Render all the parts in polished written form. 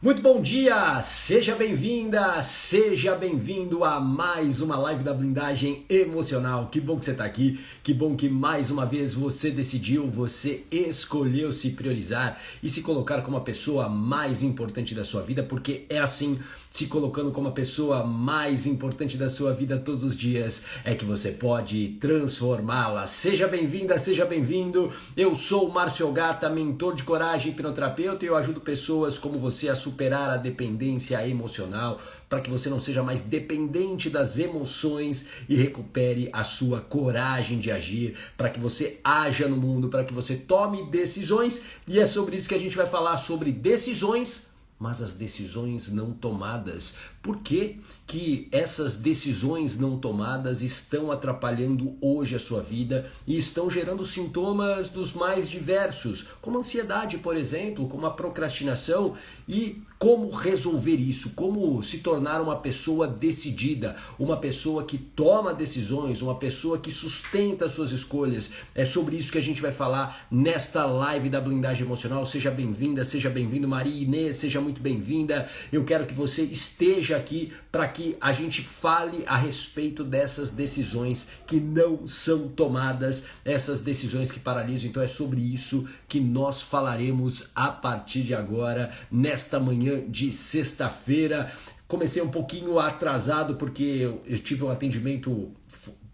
Muito bom dia, seja bem-vinda, seja bem-vindo a mais uma live da blindagem emocional. Que bom que você está aqui, que bom que mais uma vez você decidiu, você escolheu se priorizar e se colocar como a pessoa mais importante da sua vida, porque é assim, se colocando como a pessoa mais importante da sua vida todos os dias, é que você pode transformá-la. Seja bem-vinda, seja bem-vindo. Eu sou o Márcio Gata, mentor de coragem, hipnoterapeuta, e eu ajudo pessoas como você a superar a dependência emocional, para que você não seja mais dependente das emoções e recupere a sua coragem de agir, para que você haja no mundo, para que você tome decisões. E é sobre isso que a gente vai falar, sobre decisões, mas as decisões não tomadas. Por que que essas decisões não tomadas estão atrapalhando hoje a sua vida e estão gerando sintomas dos mais diversos, como ansiedade, por exemplo, como a procrastinação, e como resolver isso, como se tornar uma pessoa decidida, uma pessoa que toma decisões, uma pessoa que sustenta suas escolhas. É sobre isso que a gente vai falar nesta live da blindagem emocional. Seja bem-vinda, seja bem-vindo, Maria Inês, seja muito bem-vinda. Eu quero que você esteja aqui para que a gente fale a respeito dessas decisões que não são tomadas, essas decisões que paralisam. Então é sobre isso que nós falaremos a partir de agora, nesta manhã de sexta-feira. Comecei um pouquinho atrasado porque eu tive um atendimento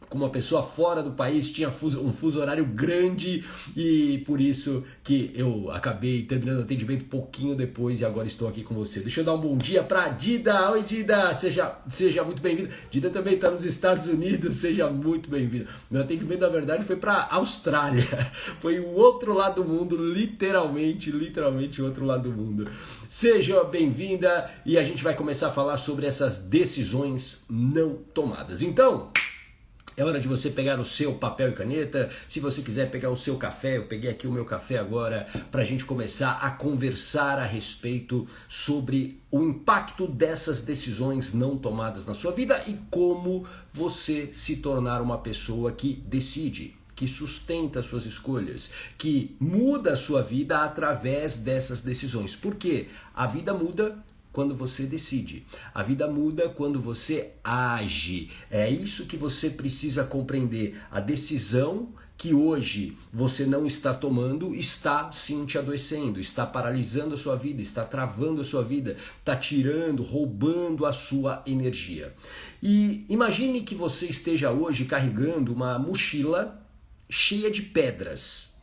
com uma pessoa fora do país, tinha um fuso horário grande e por isso que eu acabei terminando o atendimento um pouquinho depois e agora estou aqui com você. Deixa eu dar um bom dia para Dida. Oi, Dida, seja muito bem-vinda. Dida também está nos Estados Unidos, seja muito bem-vinda. Meu atendimento, na verdade, foi para a Austrália, foi o outro lado do mundo, literalmente o outro lado do mundo. Seja bem-vinda e a gente vai começar a falar sobre essas decisões não tomadas. Então, é hora de você pegar o seu papel e caneta. Se você quiser pegar o seu café, eu peguei aqui o meu café agora para a gente começar a conversar a respeito sobre o impacto dessas decisões não tomadas na sua vida e como você se tornar uma pessoa que decide, que sustenta suas escolhas, que muda a sua vida através dessas decisões. Por quê? A vida muda quando você decide. A vida muda quando você age. É isso que você precisa compreender. A decisão que hoje você não está tomando está sim te adoecendo, está paralisando a sua vida, está travando a sua vida, está tirando, roubando a sua energia. E imagine que você esteja hoje carregando uma mochila cheia de pedras,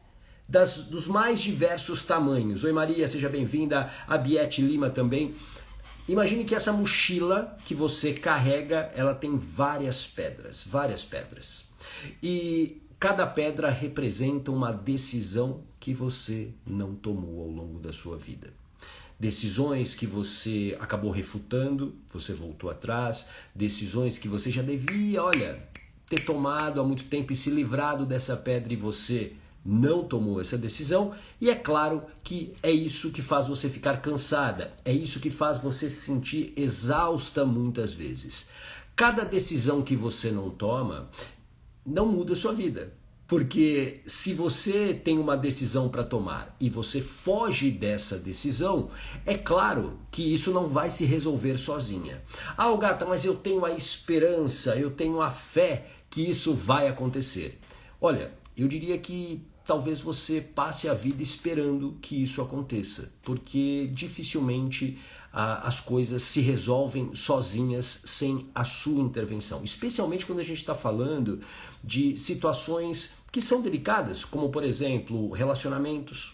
dos mais diversos tamanhos. Oi, Maria, seja bem-vinda. A Biete Lima também. Imagine que essa mochila que você carrega, ela tem várias pedras. E cada pedra representa uma decisão que você não tomou ao longo da sua vida. Decisões que você acabou refutando, você voltou atrás. Decisões que você já devia, ter tomado há muito tempo e se livrado dessa pedra e você não tomou essa decisão, e é claro que é isso que faz você ficar cansada, é isso que faz você se sentir exausta muitas vezes. Cada decisão que você não toma não muda a sua vida, porque se você tem uma decisão para tomar e você foge dessa decisão, é claro que isso não vai se resolver sozinha. Ah, Gata, mas eu tenho a esperança, eu tenho a fé que isso vai acontecer. Olha, eu diria que talvez você passe a vida esperando que isso aconteça, porque dificilmente as coisas se resolvem sozinhas sem a sua intervenção, especialmente quando a gente está falando de situações que são delicadas, como por exemplo relacionamentos.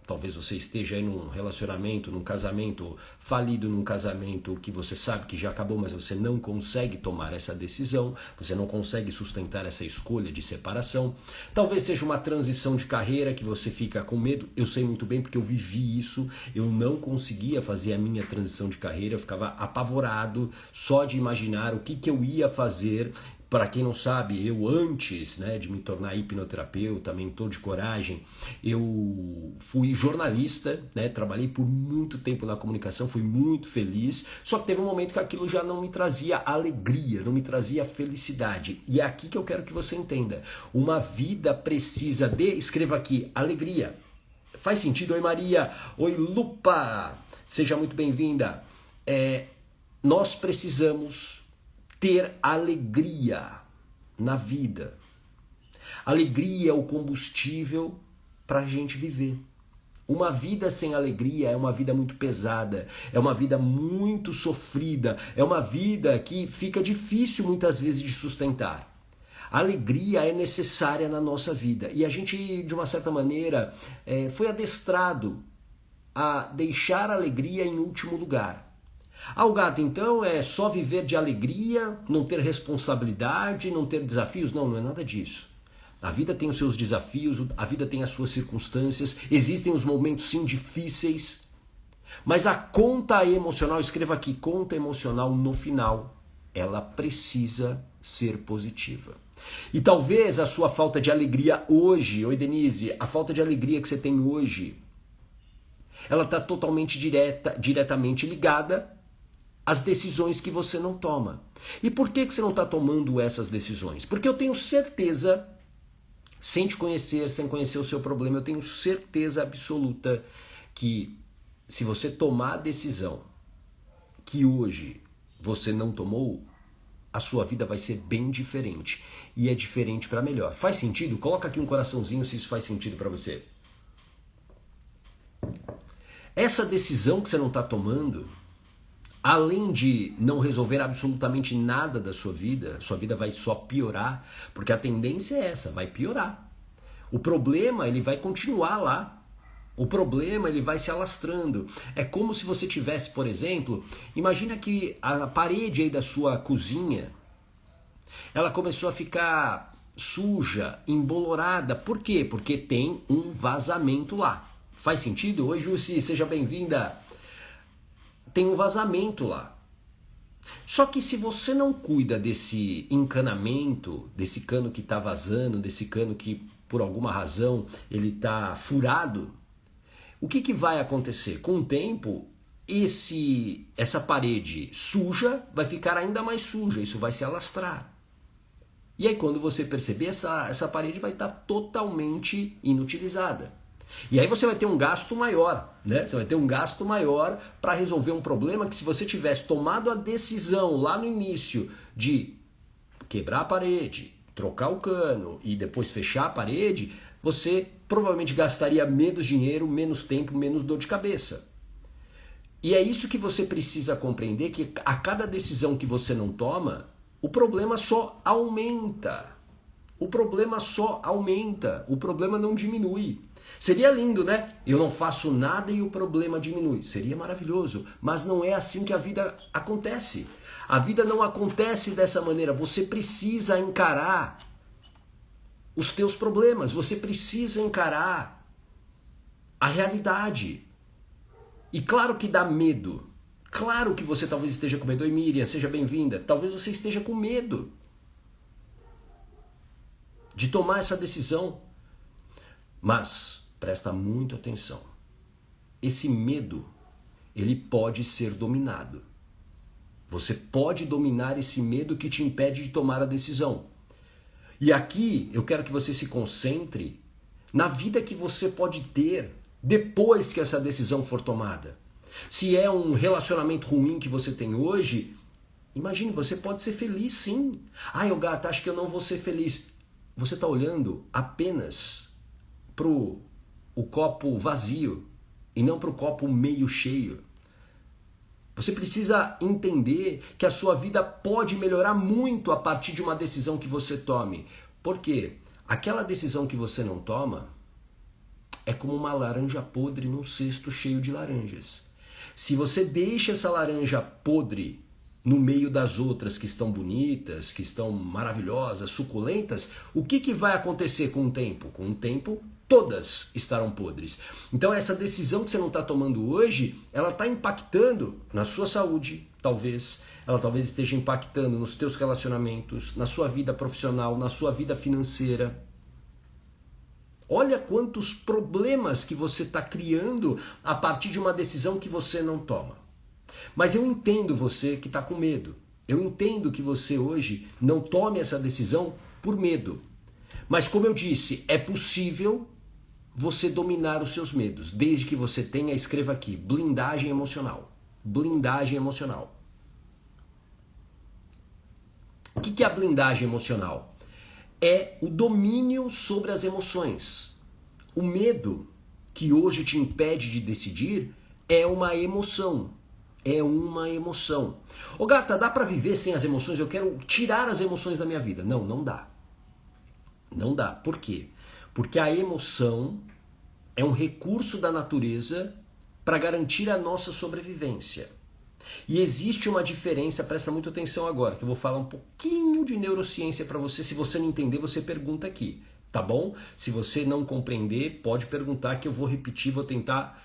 Talvez você esteja aí num relacionamento, num casamento falido, num casamento que você sabe que já acabou, mas você não consegue tomar essa decisão, você não consegue sustentar essa escolha de separação. Talvez seja uma transição de carreira que você fica com medo. Eu sei muito bem porque eu vivi isso, eu não conseguia fazer a minha transição de carreira, eu ficava apavorado só de imaginar o que eu ia fazer. Para quem não sabe, eu antes de me tornar hipnoterapeuta, mentor de coragem, eu fui jornalista, trabalhei por muito tempo na comunicação, fui muito feliz, só que teve um momento que aquilo já não me trazia alegria, não me trazia felicidade. E é aqui que eu quero que você entenda. Uma vida precisa de, escreva aqui, alegria. Faz sentido? Oi, Maria. Oi, Lupa. seja muito bem-vinda. Nós precisamos ter alegria na vida. Alegria é o combustível para a gente viver. Uma vida sem alegria é uma vida muito pesada, é uma vida muito sofrida, é uma vida que fica difícil muitas vezes de sustentar. A alegria é necessária na nossa vida e a gente, de uma certa maneira, foi adestrado a deixar a alegria em último lugar. O gato, então, é só viver de alegria, não ter responsabilidade, não ter desafios? Não, não é nada disso. A vida tem os seus desafios, a vida tem as suas circunstâncias, existem os momentos sim difíceis, mas a conta emocional, escreva aqui, conta emocional no final, ela precisa ser positiva. E talvez a sua falta de alegria hoje, oi Denise, a falta de alegria que você tem hoje, ela está totalmente diretamente ligada às decisões que você não toma. E por que você não está tomando essas decisões? Porque eu tenho certeza, sem te conhecer, sem conhecer o seu problema, eu tenho certeza absoluta que se você tomar a decisão que hoje você não tomou, a sua vida vai ser bem diferente. E é diferente para melhor. Faz sentido? Coloca aqui um coraçãozinho se isso faz sentido para você. Essa decisão que você não está tomando, além de não resolver absolutamente nada da sua vida vai só piorar, porque a tendência é essa, vai piorar. O problema, ele vai continuar lá. O problema, ele vai se alastrando. É como se você tivesse, por exemplo, imagina que a parede aí da sua cozinha, ela começou a ficar suja, embolorada. Por quê? Porque tem um vazamento lá. Faz sentido? Oi, Jussi, seja bem-vinda. Tem um vazamento lá. Só que se você não cuida desse encanamento, desse cano que está vazando, desse cano que por alguma razão ele está furado, o que vai acontecer? Com o tempo, essa parede suja vai ficar ainda mais suja, isso vai se alastrar. E aí quando você perceber, essa parede vai estar totalmente inutilizada. E aí você vai ter um gasto maior, né? Você vai ter um gasto maior para resolver um problema que se você tivesse tomado a decisão lá no início de quebrar a parede, trocar o cano e depois fechar a parede, você provavelmente gastaria menos dinheiro, menos tempo, menos dor de cabeça. E é isso que você precisa compreender, que a cada decisão que você não toma, o problema só aumenta. O problema só aumenta, o problema não diminui. Seria lindo, né? Eu não faço nada e o problema diminui. Seria maravilhoso, mas não é assim que a vida acontece. A vida não acontece dessa maneira. Você precisa encarar os teus problemas, você precisa encarar a realidade. E claro que dá medo. Claro que você talvez esteja com medo. Oi, Miriam, seja bem-vinda. Talvez você esteja com medo de tomar essa decisão. Mas presta muito atenção. Esse medo, ele pode ser dominado. Você pode dominar esse medo que te impede de tomar a decisão. E aqui eu quero que você se concentre na vida que você pode ter depois que essa decisão for tomada. Se é um relacionamento ruim que você tem hoje, imagine, você pode ser feliz sim. Eu gato, acho que eu não vou ser feliz. Você está olhando apenas para o copo vazio e não para o copo meio cheio. Você precisa entender que a sua vida pode melhorar muito a partir de uma decisão que você tome. Por quê? Aquela decisão que você não toma é como uma laranja podre num cesto cheio de laranjas. Se você deixa essa laranja podre no meio das outras que estão bonitas, que estão maravilhosas, suculentas, o que vai acontecer com o tempo? Com o tempo, todas estarão podres. Então essa decisão que você não está tomando hoje, ela está impactando na sua saúde, talvez. Ela talvez esteja impactando nos teus relacionamentos, na sua vida profissional, na sua vida financeira. Olha quantos problemas que você está criando a partir de uma decisão que você não toma. Mas eu entendo você que está com medo. Eu entendo que você hoje não tome essa decisão por medo. Mas como eu disse, é possível você dominar os seus medos, desde que você tenha, escreva aqui, blindagem emocional. Blindagem emocional. O que é a blindagem emocional? É o domínio sobre as emoções. O medo que hoje te impede de decidir é uma emoção. É uma emoção. Ô gata, dá pra viver sem as emoções? Eu quero tirar as emoções da minha vida. Não, não dá. Não dá. Por quê? Porque a emoção é um recurso da natureza para garantir a nossa sobrevivência. E existe uma diferença, presta muita atenção agora, que eu vou falar um pouquinho de neurociência para você. Se você não entender, você pergunta aqui, tá bom? Se você não compreender, pode perguntar que eu vou repetir, vou tentar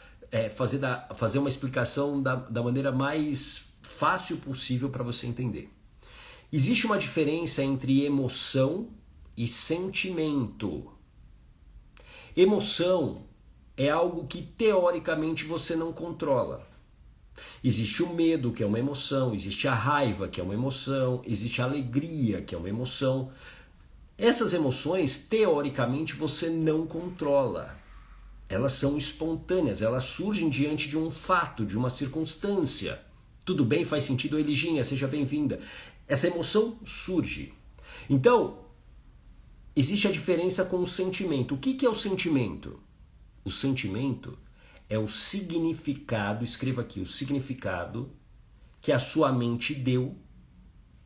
fazer uma explicação da maneira mais fácil possível para você entender. Existe uma diferença entre emoção e sentimento. Emoção é algo que teoricamente você não controla. Existe o medo, que é uma emoção, existe a raiva, que é uma emoção, existe a alegria, que é uma emoção. Essas emoções, teoricamente, você não controla. Elas são espontâneas, elas surgem diante de um fato, de uma circunstância. Tudo bem? Faz sentido, Eliginha? Seja bem-vinda. Essa emoção surge. Então, existe a diferença com o sentimento. O que é o sentimento? O sentimento é o significado, escreva aqui, o significado que a sua mente deu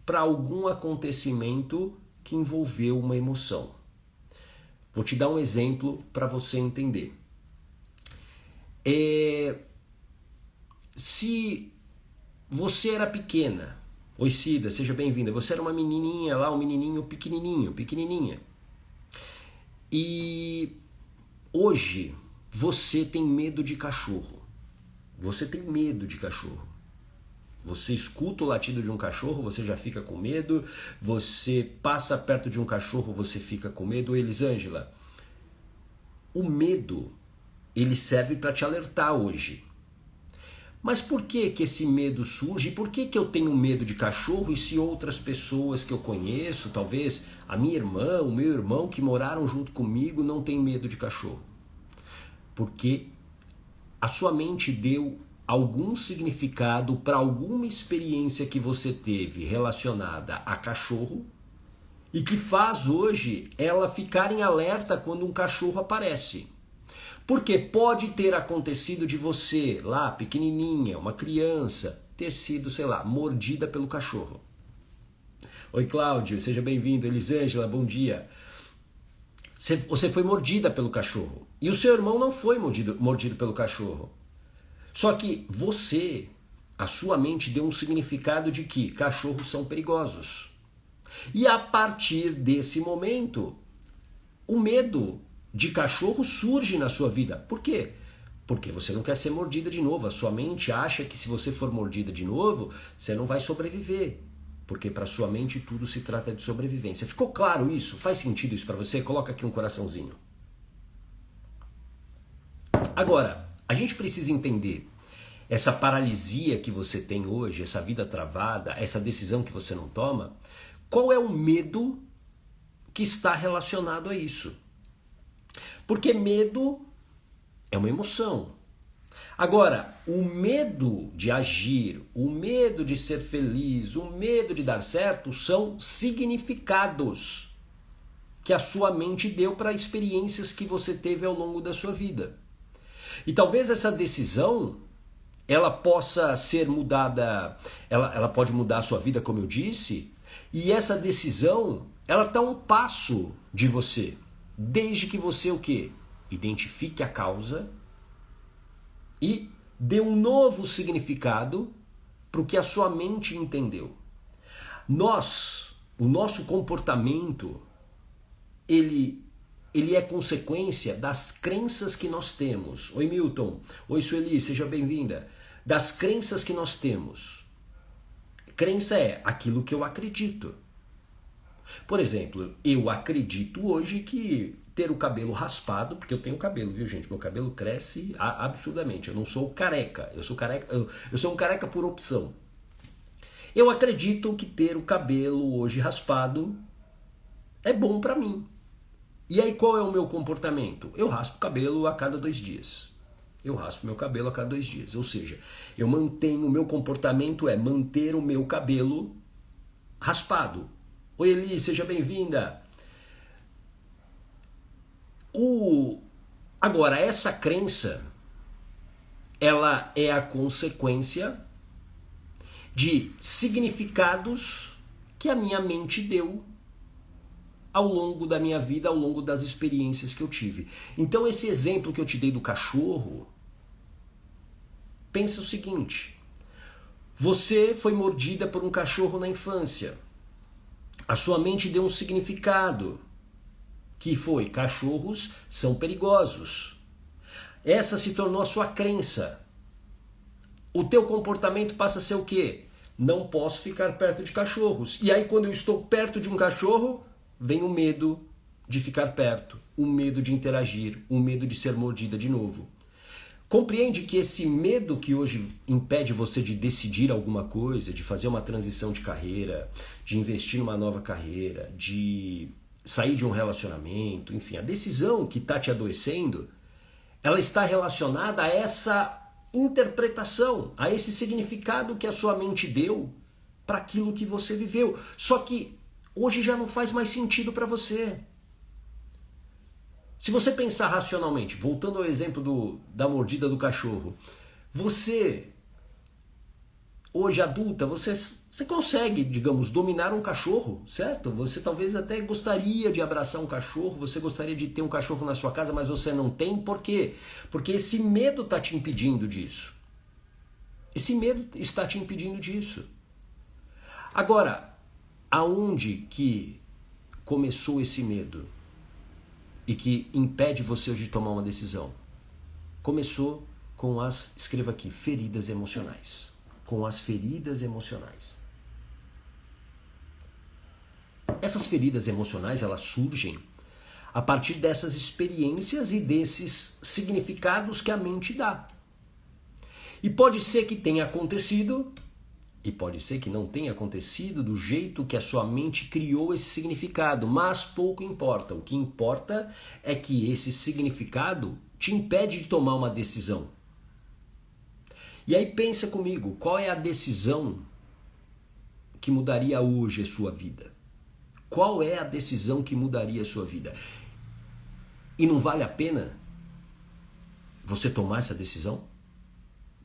para algum acontecimento que envolveu uma emoção. Vou te dar um exemplo para você entender. Se você era pequena, oi Cida, seja bem-vinda, você era uma menininha lá, um menininho pequenininha, e hoje você tem medo de cachorro. Você tem medo de cachorro. Você escuta o latido de um cachorro, você já fica com medo. Você passa perto de um cachorro, você fica com medo. Elisângela, o medo, ele serve para te alertar hoje. Mas por que esse medo surge? Por que eu tenho medo de cachorro e se outras pessoas que eu conheço, talvez a minha irmã, o meu irmão que moraram junto comigo, não tem medo de cachorro? Porque a sua mente deu algum significado para alguma experiência que você teve relacionada a cachorro e que faz hoje ela ficar em alerta quando um cachorro aparece. Porque pode ter acontecido de você, lá pequenininha, uma criança, ter sido, sei lá, mordida pelo cachorro. Oi Cláudio, seja bem-vindo. Elisângela, bom dia. Você foi mordida pelo cachorro. E o seu irmão não foi mordido pelo cachorro. Só que você, a sua mente deu um significado de que cachorros são perigosos. E a partir desse momento, o medo de cachorro surge na sua vida. Por quê? Porque você não quer ser mordida de novo. A sua mente acha que se você for mordida de novo, você não vai sobreviver. Porque para sua mente tudo se trata de sobrevivência. Ficou claro isso? Faz sentido isso para você? Coloca aqui um coraçãozinho. Agora, a gente precisa entender essa paralisia que você tem hoje, essa vida travada, essa decisão que você não toma. Qual é o medo que está relacionado a isso? Porque medo é uma emoção. Agora, o medo de agir, o medo de ser feliz, o medo de dar certo são significados que a sua mente deu para experiências que você teve ao longo da sua vida. E talvez essa decisão, ela possa ser mudada, ela pode mudar a sua vida, como eu disse, e essa decisão, ela está a um passo de você, desde que você o quê? Identifique a causa e dê um novo significado para o que a sua mente entendeu. O nosso comportamento, ele é consequência das crenças que nós temos. Oi Milton, oi Sueli, seja bem-vinda. Das crenças que nós temos. Crença é aquilo que eu acredito. Por exemplo, eu acredito hoje que ter o cabelo raspado, porque eu tenho cabelo, viu gente? Meu cabelo cresce absurdamente. Eu não sou careca, eu sou um careca por opção. Eu acredito que ter o cabelo hoje raspado é bom para mim. E aí qual é o meu comportamento? Eu raspo o cabelo a cada 2 dias. Eu raspo meu cabelo a cada 2 dias. Ou seja, eu mantenho, o meu comportamento é manter o meu cabelo raspado. Oi Eli, seja bem-vinda. Agora, essa crença, ela é a consequência de significados que a minha mente deu ao longo da minha vida, ao longo das experiências que eu tive. Então esse exemplo que eu te dei do cachorro, pensa o seguinte: você foi mordida por um cachorro na infância. A sua mente deu um significado, que foi: cachorros são perigosos. Essa se tornou a sua crença. O teu comportamento passa a ser o quê? Não posso ficar perto de cachorros. E aí quando eu estou perto de um cachorro, vem o medo de ficar perto, o medo de interagir, o medo de ser mordida de novo. Compreende que esse medo que hoje impede você de decidir alguma coisa, de fazer uma transição de carreira, de investir numa nova carreira, de sair de um relacionamento, enfim, a decisão que está te adoecendo, ela está relacionada a essa interpretação, a esse significado que a sua mente deu para aquilo que você viveu. Só que hoje já não faz mais sentido para você. Se você pensar racionalmente, voltando ao exemplo da mordida do cachorro, você, hoje adulta, você consegue, digamos, dominar um cachorro, certo? Você talvez até gostaria de abraçar um cachorro, você gostaria de ter um cachorro na sua casa, mas você não tem. Por quê? Porque esse medo está te impedindo disso. Esse medo está te impedindo disso. Agora, aonde que começou esse medo e que impede você hoje de tomar uma decisão? Começou com escreva aqui, feridas emocionais. Com as feridas emocionais. Essas feridas emocionais, elas surgem a partir dessas experiências e desses significados que a mente dá. E pode ser que tenha acontecido, e pode ser que não tenha acontecido do jeito que a sua mente criou esse significado, mas pouco importa. O que importa é que esse significado te impede de tomar uma decisão. E aí pensa comigo, qual é a decisão que mudaria hoje a sua vida? Qual é a decisão que mudaria a sua vida? E não vale a pena você tomar essa decisão?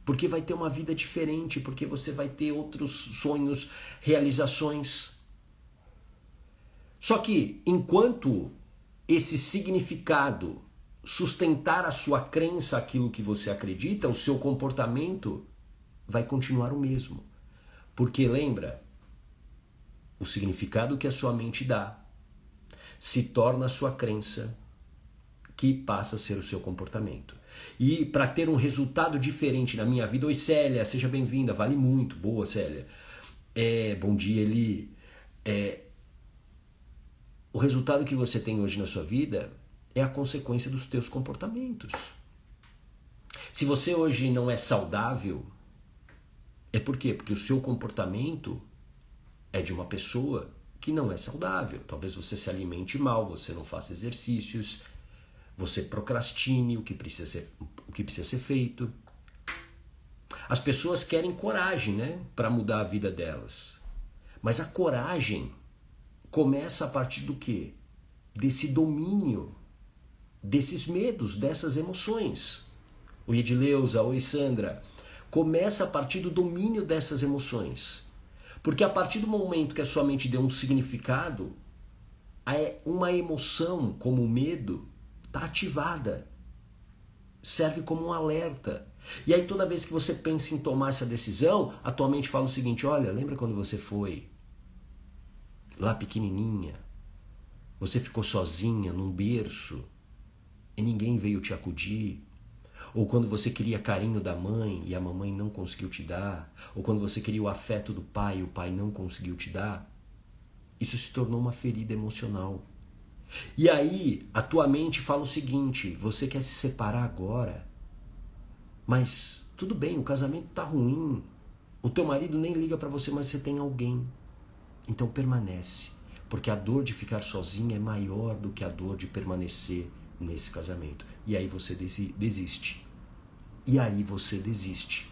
Porque vai ter uma vida diferente, porque você vai ter outros sonhos, realizações. Só que enquanto esse significado sustentar a sua crença, aquilo que você acredita, o seu comportamento vai continuar o mesmo. Porque lembra, o significado que a sua mente dá se torna a sua crença, que passa a ser o seu comportamento. E para ter um resultado diferente na minha vida, oi Célia, seja bem-vinda, vale muito, boa Célia. Bom dia Eli. O resultado que você tem hoje na sua vida é a consequência dos teus comportamentos. Se você hoje não é saudável, é por quê? Porque o seu comportamento é de uma pessoa que não é saudável. Talvez você se alimente mal, você não faça exercícios, você procrastine o que precisa ser feito. As pessoas querem coragem, né, para mudar a vida delas. Mas a coragem começa a partir do quê? Desse domínio, desses medos, dessas emoções. Oi Edileuza, oi Sandra. Começa a partir do domínio dessas emoções. Porque a partir do momento que a sua mente deu um significado, uma emoção como o medo está ativada. Serve como um alerta. E aí toda vez que você pensa em tomar essa decisão, a tua mente fala o seguinte: olha, lembra quando você foi lá pequenininha, você ficou sozinha num berço e ninguém veio te acudir? Ou quando você queria carinho da mãe e a mamãe não conseguiu te dar? Ou quando você queria o afeto do pai e o pai não conseguiu te dar? Isso se tornou uma ferida emocional. E aí a tua mente fala o seguinte: você quer se separar agora, mas tudo bem, o casamento tá ruim, o teu marido nem liga para você, mas você tem alguém, então permanece. Porque a dor de ficar sozinha é maior do que a dor de permanecer nesse casamento. E aí você desiste. E aí você desiste.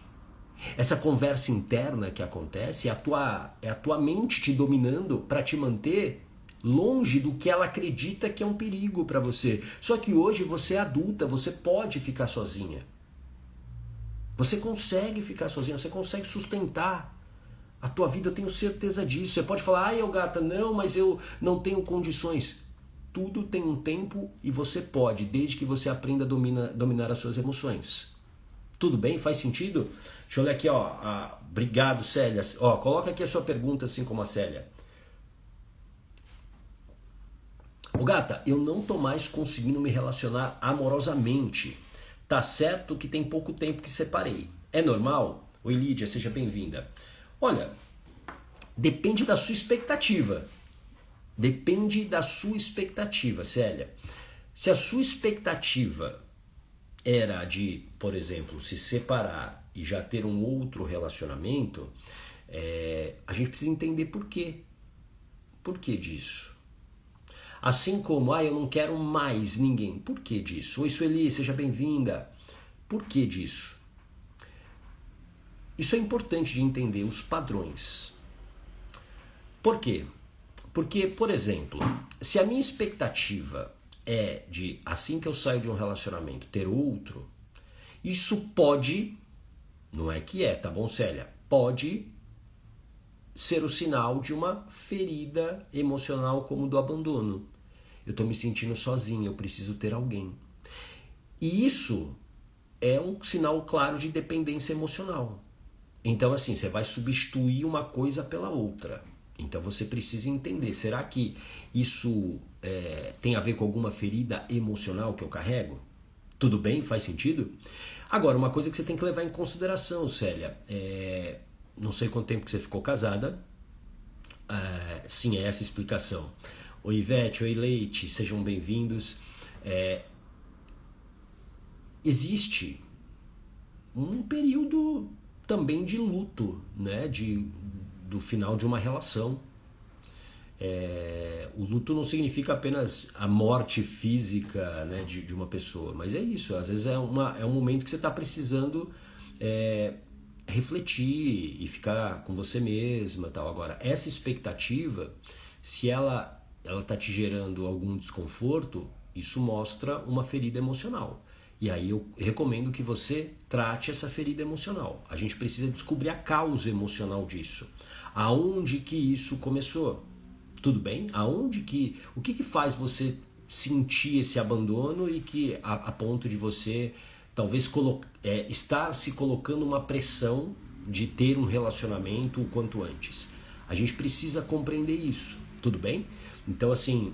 Essa conversa interna que acontece é a tua mente te dominando para te manter longe do que ela acredita que é um perigo para você. Só que hoje você é adulta, você pode ficar sozinha. Você consegue ficar sozinha, você consegue sustentar a tua vida, eu tenho certeza disso. Você pode falar, ai, Gata, não, mas eu não tenho condições. Tudo tem um tempo e você pode, desde que você aprenda a dominar as suas emoções. Tudo bem? Faz sentido? Deixa eu olhar aqui, ó. Obrigado, Célia. Ó, coloca aqui a sua pergunta, assim como a Célia. Ô, Gata, eu não tô mais conseguindo me relacionar amorosamente. Tá certo que tem pouco tempo que separei. É normal? Oi, Lídia, seja bem-vinda. Olha, depende da sua expectativa. Depende da sua expectativa, Célia. Se a sua expectativa era de, por exemplo, se separar e já ter um outro relacionamento, a gente precisa entender por quê. Por que disso? Assim como, eu não quero mais ninguém. Por que disso? Oi, Sueli, seja bem-vinda. Por que disso? Isso é importante de entender, os padrões. Por quê? Porque, por exemplo, se a minha expectativa é de, assim que eu saio de um relacionamento, ter outro, isso pode, não é que é, tá bom, Célia? Pode ser o sinal de uma ferida emocional como do abandono. Eu estou me sentindo sozinho, eu preciso ter alguém. E isso é um sinal claro de dependência emocional. Então, assim, você vai substituir uma coisa pela outra. Então você precisa entender, será que isso tem a ver com alguma ferida emocional que eu carrego? Tudo bem? Faz sentido? Agora, uma coisa que você tem que levar em consideração, Célia, não sei quanto tempo que você ficou casada, sim, é essa a explicação. Oi, Ivete, oi, Leite, sejam bem-vindos. Existe um período também de luto, né, do final de uma relação. O luto não significa apenas a morte física, né, de uma pessoa, mas é isso, às vezes é um momento que você está precisando refletir e ficar com você mesma, tal. Agora, essa expectativa, se ela está te gerando algum desconforto, isso mostra uma ferida emocional. E aí eu recomendo que você trate essa ferida emocional. A gente precisa descobrir a causa emocional disso. Aonde que isso começou? Tudo bem? O que faz você sentir esse abandono e que a ponto de você talvez estar se colocando uma pressão de ter um relacionamento o quanto antes? A gente precisa compreender isso. Tudo bem? Então, assim,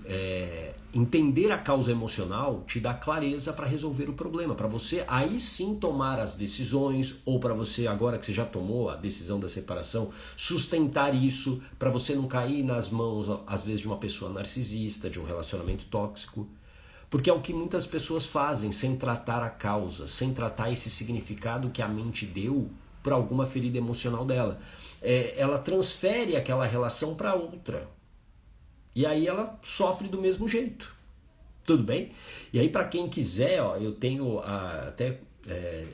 entender a causa emocional te dá clareza para resolver o problema, para você aí sim tomar as decisões, ou para você, agora que você já tomou a decisão da separação, sustentar isso, para você não cair nas mãos, às vezes, de uma pessoa narcisista, de um relacionamento tóxico. Porque é o que muitas pessoas fazem, sem tratar a causa, sem tratar esse significado que a mente deu para alguma ferida emocional dela. Ela transfere aquela relação para outra. E aí ela sofre do mesmo jeito. Tudo bem? E aí, para quem quiser, eu tenho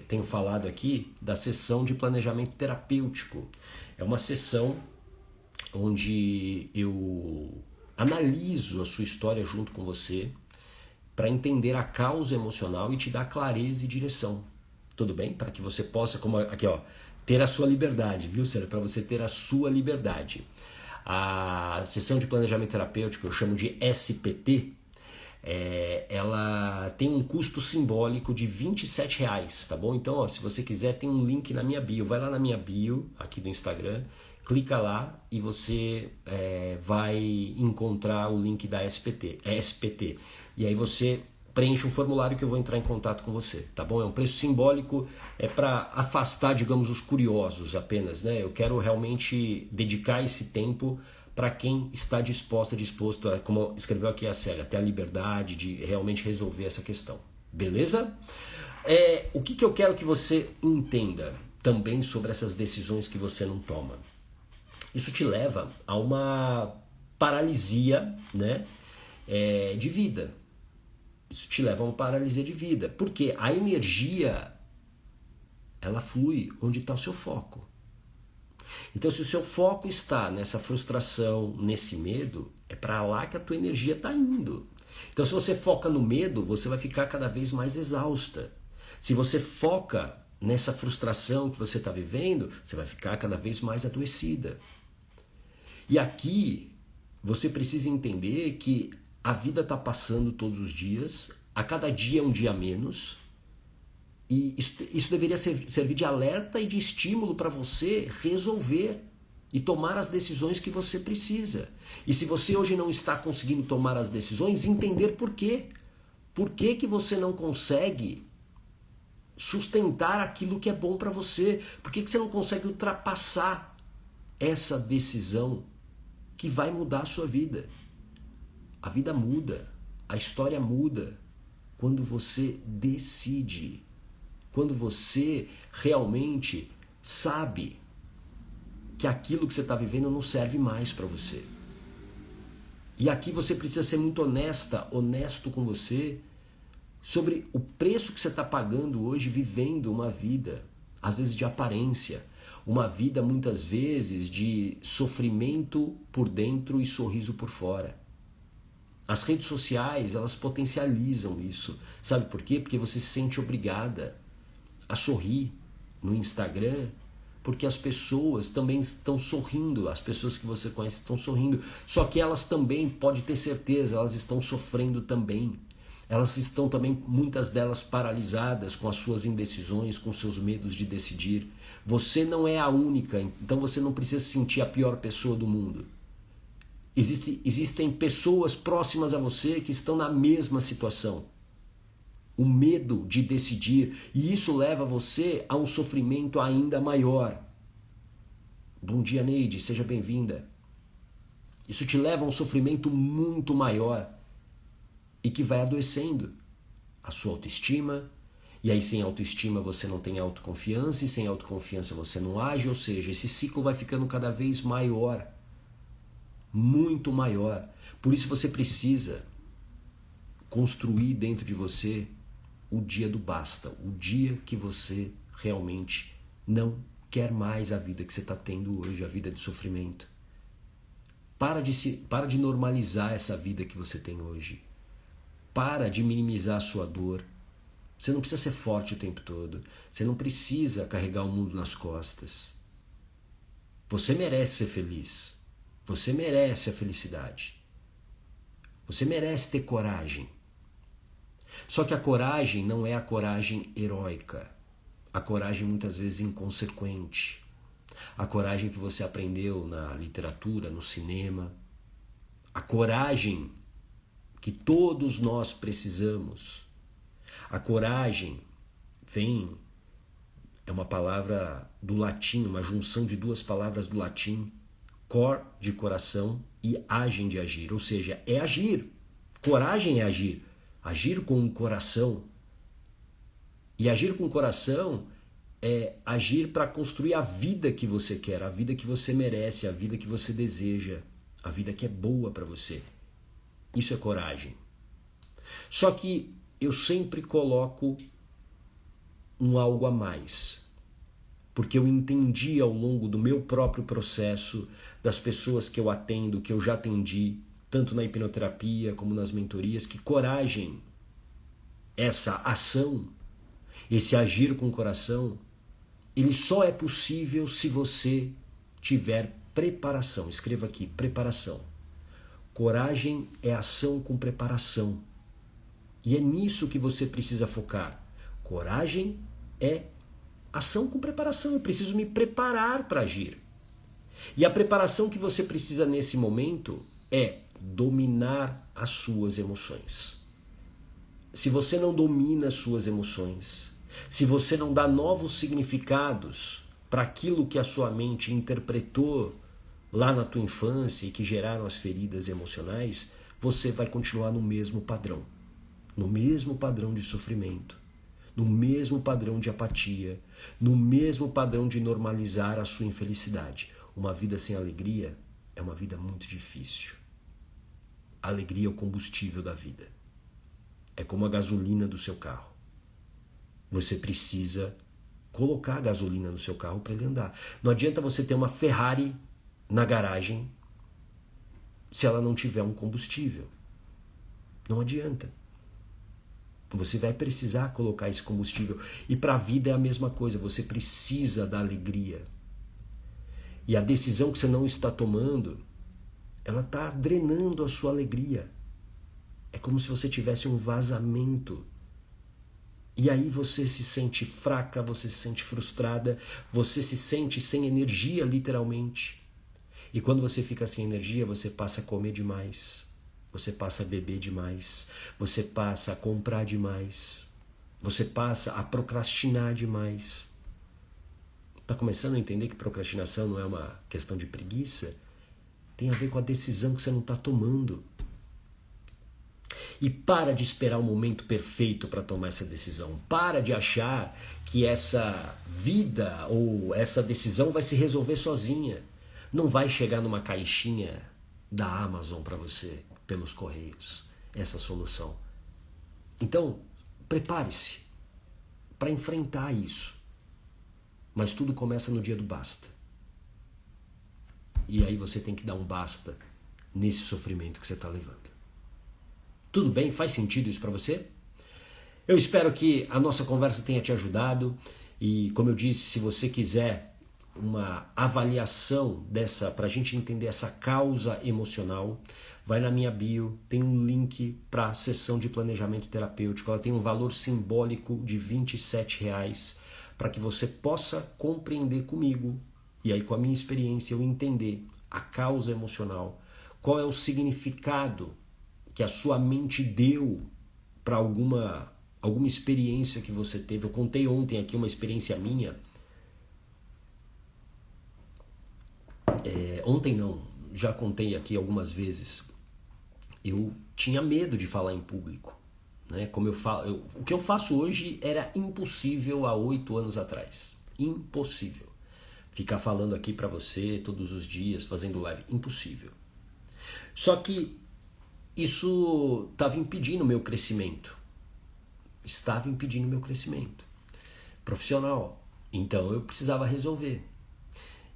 tenho falado aqui da sessão de planejamento terapêutico. É uma sessão onde eu analiso a sua história junto com você para entender a causa emocional e te dar clareza e direção. Tudo bem? Para que você possa, como aqui, ter a sua liberdade, viu, Sérgio? Para você ter a sua liberdade. A sessão de planejamento terapêutico, eu chamo de SPT, ela tem um custo simbólico de R$27, tá bom? Então, se você quiser, tem um link na minha bio. Vai lá na minha bio, aqui do Instagram, clica lá e você vai encontrar o link da SPT. E aí você preenche um formulário que eu vou entrar em contato com você, tá bom? É um preço simbólico, para afastar, digamos, os curiosos apenas, né? Eu quero realmente dedicar esse tempo para quem está disposto a, como escreveu aqui a Célia, ter a liberdade de realmente resolver essa questão. Beleza? O que eu quero que você entenda também sobre essas decisões que você não toma? Isso te leva a uma paralisia, né, de vida. Isso te leva a uma paralisia de vida. Porque a energia, ela flui onde está o seu foco. Então, se o seu foco está nessa frustração, nesse medo, é para lá que a tua energia está indo. Então, se você foca no medo, você vai ficar cada vez mais exausta. Se você foca nessa frustração que você está vivendo, você vai ficar cada vez mais adoecida. E aqui, você precisa entender que a vida está passando todos os dias, a cada dia é um dia menos, e isso deveria servir de alerta e de estímulo para você resolver e tomar as decisões que você precisa. E se você hoje não está conseguindo tomar as decisões, entender por quê. Por que que você não consegue sustentar aquilo que é bom para você? Por que que você não consegue ultrapassar essa decisão que vai mudar a sua vida? A vida muda, a história muda quando você decide, quando você realmente sabe que aquilo que você está vivendo não serve mais para você. E aqui você precisa ser muito honesto com você sobre o preço que você está pagando hoje vivendo uma vida, às vezes de aparência, uma vida muitas vezes de sofrimento por dentro e sorriso por fora. As redes sociais, elas potencializam isso. Sabe por quê? Porque você se sente obrigada a sorrir no Instagram, porque as pessoas também estão sorrindo, as pessoas que você conhece estão sorrindo, só que elas também, pode ter certeza, elas estão sofrendo também. Elas estão também, muitas delas, paralisadas com as suas indecisões, com seus medos de decidir. Você não é a única, então você não precisa se sentir a pior pessoa do mundo. Existem pessoas próximas a você que estão na mesma situação. O medo de decidir, e isso leva você a um sofrimento ainda maior. Bom dia, Neide, seja bem-vinda. Isso te leva a um sofrimento muito maior e que vai adoecendo a sua autoestima, e aí sem autoestima você não tem autoconfiança, e sem autoconfiança você não age, ou seja, esse ciclo vai ficando cada vez maior, muito maior. Por isso você precisa construir dentro de você o dia do basta, o dia que você realmente não quer mais a vida que você está tendo hoje, a vida de sofrimento. Para de normalizar essa vida que você tem hoje. Para de minimizar a sua dor. Você não precisa ser forte o tempo todo. Você não precisa carregar o mundo nas costas. Você merece ser feliz. Você merece a felicidade. Você merece ter coragem. Só que a coragem não é a coragem heróica. A coragem muitas vezes inconsequente. A coragem que você aprendeu na literatura, no cinema. A coragem que todos nós precisamos. A coragem é uma palavra do latim, uma junção de duas palavras do latim, cor, de coração, e agem, de agir. Ou seja, é agir. Coragem é agir. Agir com o coração. E agir com o coração é agir para construir a vida que você quer, a vida que você merece, a vida que você deseja, a vida que é boa para você. Isso é coragem. Só que eu sempre coloco um algo a mais. Porque eu entendi ao longo do meu próprio processo, das pessoas que eu atendo, que eu já atendi, tanto na hipnoterapia como nas mentorias, que coragem, essa ação, esse agir com o coração, ele só é possível se você tiver preparação. Escreva aqui, preparação. Coragem é ação com preparação. E é nisso que você precisa focar. Coragem é ação com preparação. Eu preciso me preparar para agir. E a preparação que você precisa nesse momento é dominar as suas emoções. Se você não domina as suas emoções, se você não dá novos significados para aquilo que a sua mente interpretou lá na tua infância e que geraram as feridas emocionais, você vai continuar no mesmo padrão. No mesmo padrão de sofrimento, no mesmo padrão de apatia, no mesmo padrão de normalizar a sua infelicidade. Uma vida sem alegria é uma vida muito difícil. A alegria é o combustível da vida. É como a gasolina do seu carro. Você precisa colocar a gasolina no seu carro para ele andar. Não adianta você ter uma Ferrari na garagem se ela não tiver um combustível. Não adianta. Você vai precisar colocar esse combustível. E para a vida é a mesma coisa. Você precisa da alegria. E a decisão que você não está tomando, ela está drenando a sua alegria. É como se você tivesse um vazamento. E aí você se sente fraca, você se sente frustrada, você se sente sem energia, literalmente. E quando você fica sem energia, você passa a comer demais. Você passa a beber demais, você passa a comprar demais, você passa a procrastinar demais. Está começando a entender que procrastinação não é uma questão de preguiça? Tem a ver com a decisão que você não está tomando. E para de esperar o momento perfeito para tomar essa decisão. Para de achar que essa vida ou essa decisão vai se resolver sozinha. Não vai chegar numa caixinha da Amazon para você, pelos correios, essa solução. Então, prepare-se para enfrentar isso. Mas tudo começa no dia do basta. E aí você tem que dar um basta nesse sofrimento que você está levando. Tudo bem? Faz sentido isso para você? Eu espero que a nossa conversa tenha te ajudado. E como eu disse, se você quiser uma avaliação dessa, para a gente entender essa causa emocional, vai na minha bio, tem um link para a sessão de planejamento terapêutico. Ela tem um valor simbólico de R$27, para que você possa compreender comigo, e aí com a minha experiência eu entender a causa emocional, qual é o significado que a sua mente deu para alguma experiência que você teve. Eu contei ontem aqui uma experiência minha. Ontem não, já contei aqui algumas vezes. Eu tinha medo de falar em público, né? Como eu falo, o que eu faço hoje era impossível há 8 anos atrás. Impossível. Ficar falando aqui para você todos os dias, fazendo live, impossível. Só que isso estava impedindo o meu crescimento. Estava impedindo o meu crescimento profissional. Então eu precisava resolver.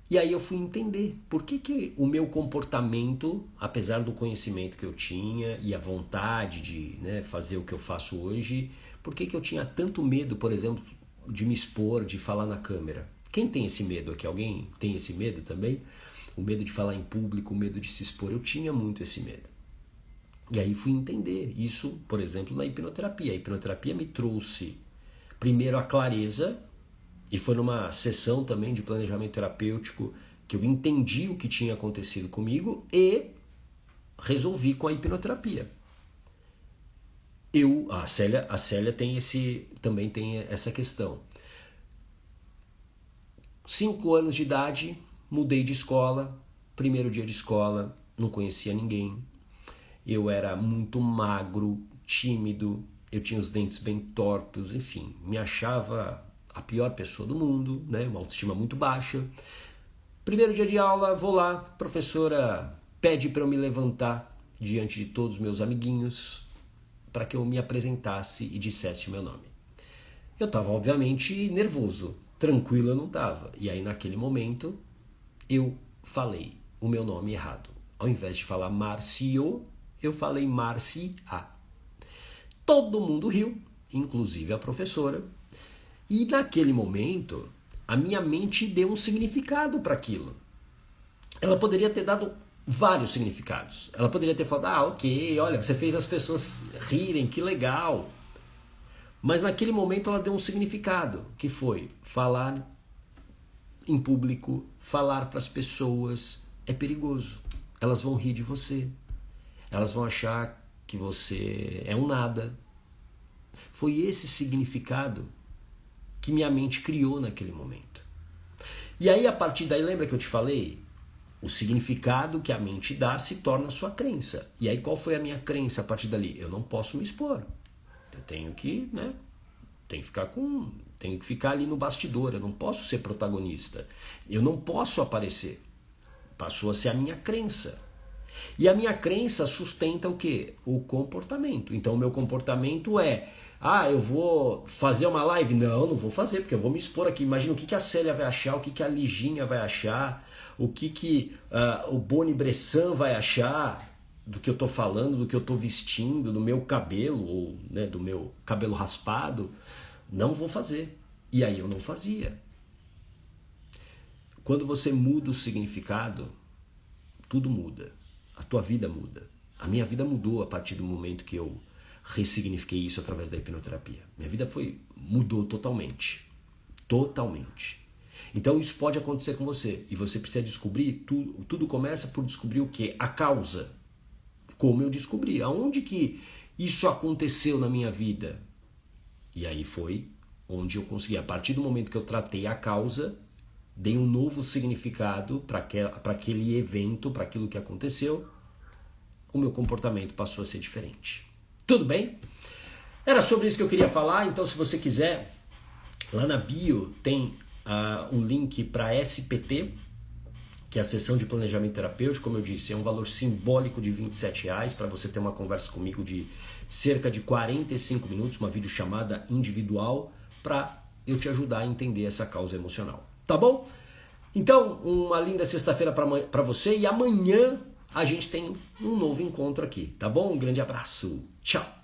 E aí eu fui entender por que o meu comportamento, apesar do conhecimento que eu tinha e a vontade de, né, fazer o que eu faço hoje, por que eu tinha tanto medo, por exemplo, de me expor, de falar na câmera? Quem tem esse medo aqui? Alguém tem esse medo também? O medo de falar em público, o medo de se expor. Eu tinha muito esse medo. E aí fui entender isso, por exemplo, na hipnoterapia. A hipnoterapia me trouxe primeiro a clareza, e foi numa sessão também de planejamento terapêutico que eu entendi o que tinha acontecido comigo e resolvi com a hipnoterapia. A Célia também tem essa questão. 5 anos de idade, mudei de escola, primeiro dia de escola, não conhecia ninguém. Eu era muito magro, tímido, eu tinha os dentes bem tortos, enfim, me achava a pior pessoa do mundo, né? Uma autoestima muito baixa. Primeiro dia de aula, vou lá, professora pede para eu me levantar diante de todos os meus amiguinhos para que eu me apresentasse e dissesse o meu nome. Eu estava, obviamente, nervoso, tranquilo eu não estava. E aí, naquele momento, eu falei o meu nome errado. Ao invés de falar Márcio, eu falei Marcia. Todo mundo riu, inclusive a professora. E naquele momento, a minha mente deu um significado para aquilo. Ela poderia ter dado vários significados. Ela poderia ter falado, ok, olha, você fez as pessoas rirem, que legal. Mas naquele momento ela deu um significado, que foi falar em público, falar para as pessoas é perigoso. Elas vão rir de você. Elas vão achar que você é um nada. Foi esse significado que minha mente criou naquele momento. E aí, a partir daí, lembra que eu te falei? O significado que a mente dá se torna a sua crença. E aí, qual foi a minha crença a partir dali? Eu não posso me expor. Eu tenho que, né? Tenho que ficar ali no bastidor. Eu não posso ser protagonista. Eu não posso aparecer. Passou a ser a minha crença. E a minha crença sustenta o quê? O comportamento. Então o meu comportamento é, eu vou fazer uma live? Não, não vou fazer, porque eu vou me expor aqui. Imagina o que a Célia vai achar, o que a Liginha vai achar, o que o Boni Bressan vai achar do que eu tô falando, do que eu tô vestindo, do meu cabelo, ou né, do meu cabelo raspado. Não vou fazer. E aí eu não fazia. Quando você muda o significado, tudo muda. A tua vida muda. A minha vida mudou a partir do momento que eu ressignifiquei isso através da hipnoterapia. Minha vida mudou totalmente. Totalmente. Então isso pode acontecer com você. E você precisa descobrir, tudo começa por descobrir o quê? A causa. Como eu descobri. Aonde que isso aconteceu na minha vida? E aí foi onde eu consegui. A partir do momento que eu tratei a causa, dei um novo significado para aquele evento, para aquilo que aconteceu, o meu comportamento passou a ser diferente. Tudo bem? Era sobre isso que eu queria falar, então se você quiser, lá na bio tem um link para SPT, que é a sessão de planejamento terapêutico. Como eu disse, é um valor simbólico de R$27 para você ter uma conversa comigo de cerca de 45 minutos, uma videochamada individual, para eu te ajudar a entender essa causa emocional. Tá bom? Então, uma linda sexta-feira para você, e amanhã a gente tem um novo encontro aqui, tá bom? Um grande abraço. Tchau!